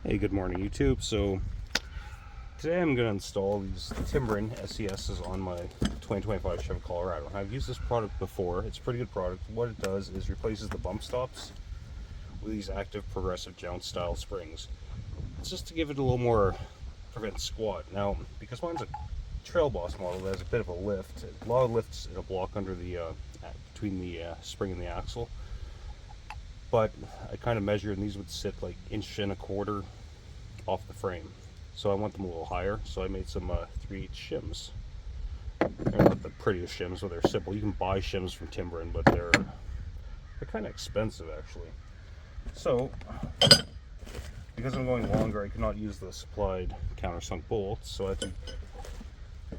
Hey, good morning YouTube. So today I'm going to install these Timbren SESs on my 2025 Chevy Colorado. I've used this product before. It's a pretty good product. What it does is replaces the bump stops with these active progressive jounce style springs. It's just to give it a little more, prevent squat. Now, because mine's a Trail Boss model that has a bit of a lift, a lot of lifts in a block under the between the spring and the axle. But I kind of measured, and these would sit like 1.25 inches off the frame, so I want them a little higher. So I made some 3/8 shims. They're not the prettiest shims, but they're simple. You can buy shims from Timbren, but they're kind of expensive actually. So because I'm going longer, I cannot use the supplied countersunk bolts, so I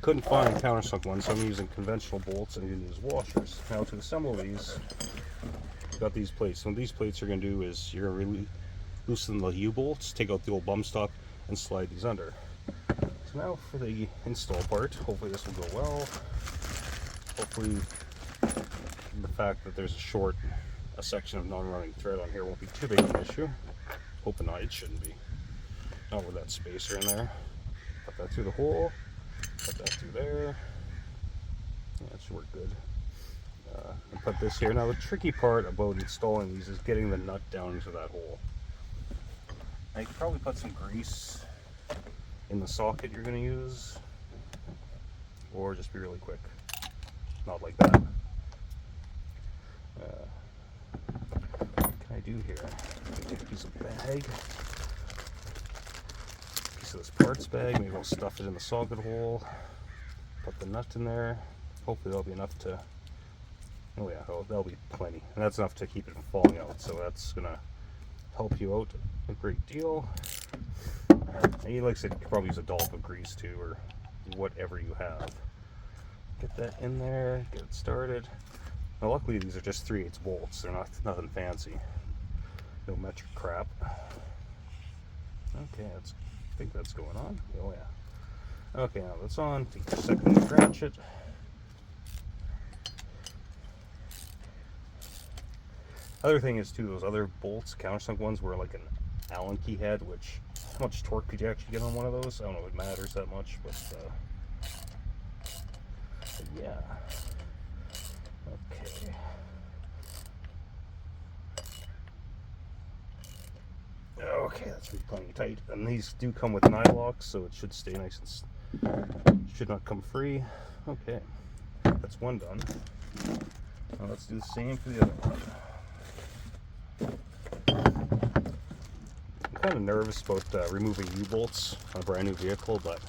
couldn't find countersunk ones, so I'm using conventional bolts and I'm going to use washers. Now to assemble these, I've got these plates. So what these plates are going to do is you're going to really loosen the U-bolts, take out the old bump stop, and slide these under. So now for the install part. Hopefully this will go well. Hopefully the fact that there's a section of non-running thread on here won't be too big of an issue. Hoping not, it shouldn't be. Not with that spacer in there. Put that through the hole. Put that through there. Yeah, that should work good. And put this here. Now the tricky part about installing these is getting the nut down into that hole. Now you could probably put some grease in the socket you're going to use, or just be really quick. Not like that. What can I do here? Take a piece of bag, piece of this parts bag. Maybe I'll stuff it in the socket hole. Put the nut in there. Hopefully that'll be enough to. Oh yeah, that'll be plenty, and that's enough to keep it from falling out. So that's gonna help you out a great deal. And like I said, you could probably use a dollop of grease too, or whatever you have. Get that in there, get it started. Now luckily these are just 3/8 bolts, they're nothing fancy. No metric crap. Okay, I think that's going on. Oh yeah. Okay, now that's on. Take a second to ratchet. Other thing is too, those other bolts, countersunk ones, were like an Allen key head, which how much torque could you actually get on one of those? I don't know if it matters that much, but yeah. Okay. Okay, that's really plenty tight. And these do come with nylocks, so it should stay nice and should not come free. Okay, that's one done. Now let's do the same for the other one. I'm kind of nervous about removing U-bolts on a brand new vehicle, but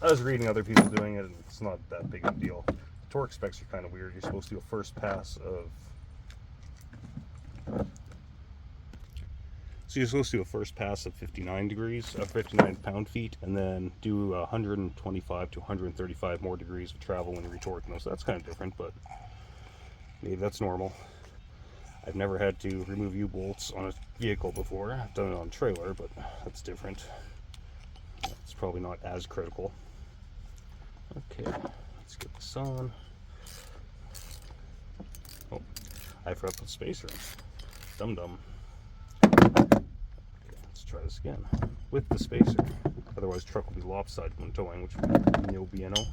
I was reading other people doing it and it's not that big of a deal. The torque specs are kind of weird. You're supposed to do a first pass of 59 degrees, 59 pound-feet, and then do 125 to 135 more degrees of travel when you're retorquing those. So that's kind of different, but maybe that's normal. I've never had to remove U-bolts on a vehicle before. I've done it on a trailer, but that's different. It's probably not as critical. Okay, let's get this on. Oh, I forgot to put spacer in. Dum-dum. Okay, let's try this again with the spacer. Otherwise, truck will be lopsided when towing, which would be no bueno.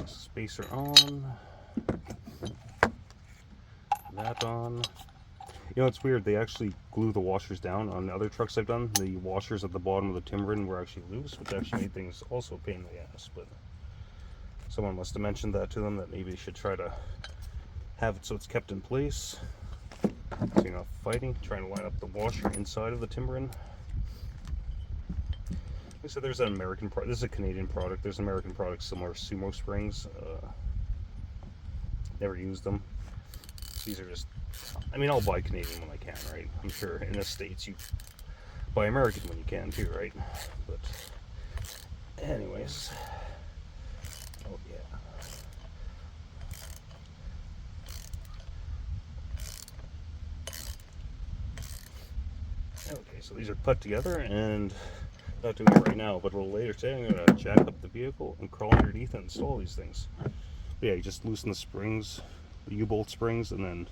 Spacer on, that on. You know, it's weird, they actually glue the washers down. On other trucks I've done, the washers at the bottom of the Timbren were actually loose, which actually made things also a pain in the ass. But someone must have mentioned that to them, that maybe they should try to have it so it's kept in place, so you're not fighting, trying to line up the washer inside of the Timbren. So there's an American product. This is a Canadian product. There's an American product similar to Sumo springs. Never used them. These are just, I mean, I'll buy Canadian when I can, right? I'm sure in the States you buy American when you can too, right? But anyways, oh yeah. Okay, so these are put together, and Not doing it right now, but a little later today I'm going to jack up the vehicle and crawl underneath and install these things. But yeah, you just loosen the springs, the U-bolt springs, and then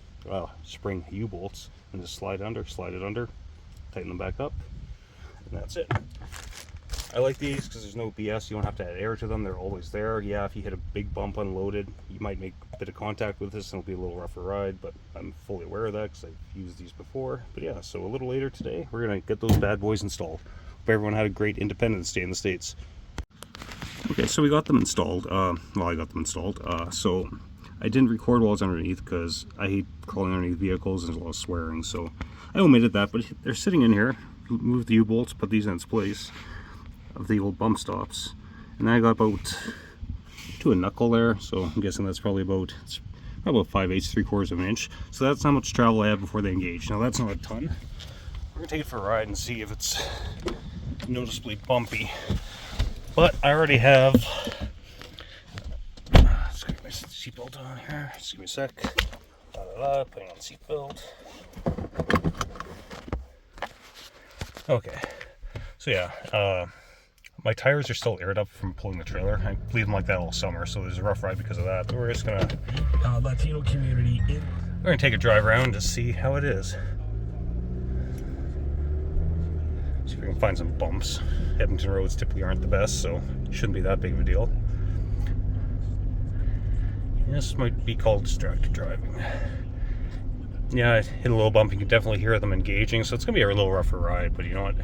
spring U-bolts, and just slide it under, tighten them back up, and that's it. I like these because there's no BS. You don't have to add air to them. They're always there. Yeah, if you hit a big bump unloaded, you might make a bit of contact with this and it'll be a little rougher ride, but I'm fully aware of that because I've used these before. But yeah, so a little later today, we're going to get those bad boys installed. Hope everyone had a great Independence Day in the States. Okay, so we got them installed. Well, I got them installed. So I didn't record while I was underneath because I hate crawling underneath vehicles and there's a lot of swearing. So I omitted that, but they're sitting in here. Move the U-bolts, put these in its place of the old bump stops, and then I got about to a knuckle there, so I'm guessing that's probably about 5/8, 3/4 of an inch. So that's how much travel I have before they engage. Now that's not a ton. We're gonna take it for a ride and see if it's noticeably bumpy. But I already have. Let's get my seatbelt on here. Just give me a sec. Putting on the seatbelt. Okay. So yeah. My tires are still aired up from pulling the trailer. I leave them like that all summer, so there's a rough ride because of that. But we're just gonna Latino community. We're gonna take a drive around to see how it is. See if we can find some bumps. Edmonton roads typically aren't the best, so it shouldn't be that big of a deal. This might be called distracted driving. Yeah, I hit a little bump. You can definitely hear them engaging, so it's gonna be a little rougher ride. But you know what?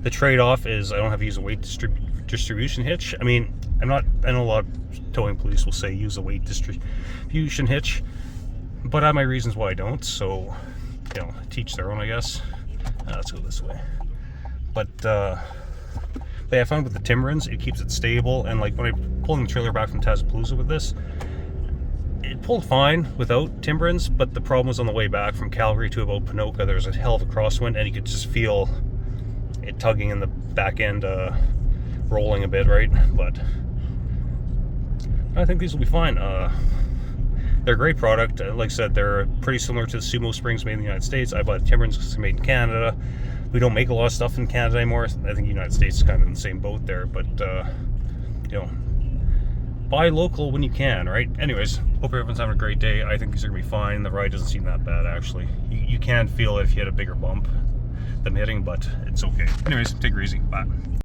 The trade-off is I don't have to use a weight distribution hitch. I mean, I know a lot of towing police will say use a weight distribution hitch, but I have my reasons why I don't. So, you know, teach their own, I guess. Let's go this way. But yeah, I found with the Timbrens, it keeps it stable. And like when I'm pulling the trailer back from Tazapalooza with this, it pulled fine without Timbrens, but the problem was on the way back from Calgary to about Ponoka, there was a hell of a crosswind, and you could just feel it tugging in the back end, rolling a bit, right? But I think these will be fine. They're a great product. Like I said, they're pretty similar to the Sumo springs made in the United States. I bought Timbrens because they're made in Canada. We don't make a lot of stuff in Canada anymore. I think the United States is kind of in the same boat there, but you know, buy local when you can, right? Anyways, hope everyone's having a great day. I think these are gonna be fine. The ride doesn't seem that bad, actually. You can feel it if you had a bigger bump them hitting, but it's okay. Anyways, take it easy. Bye.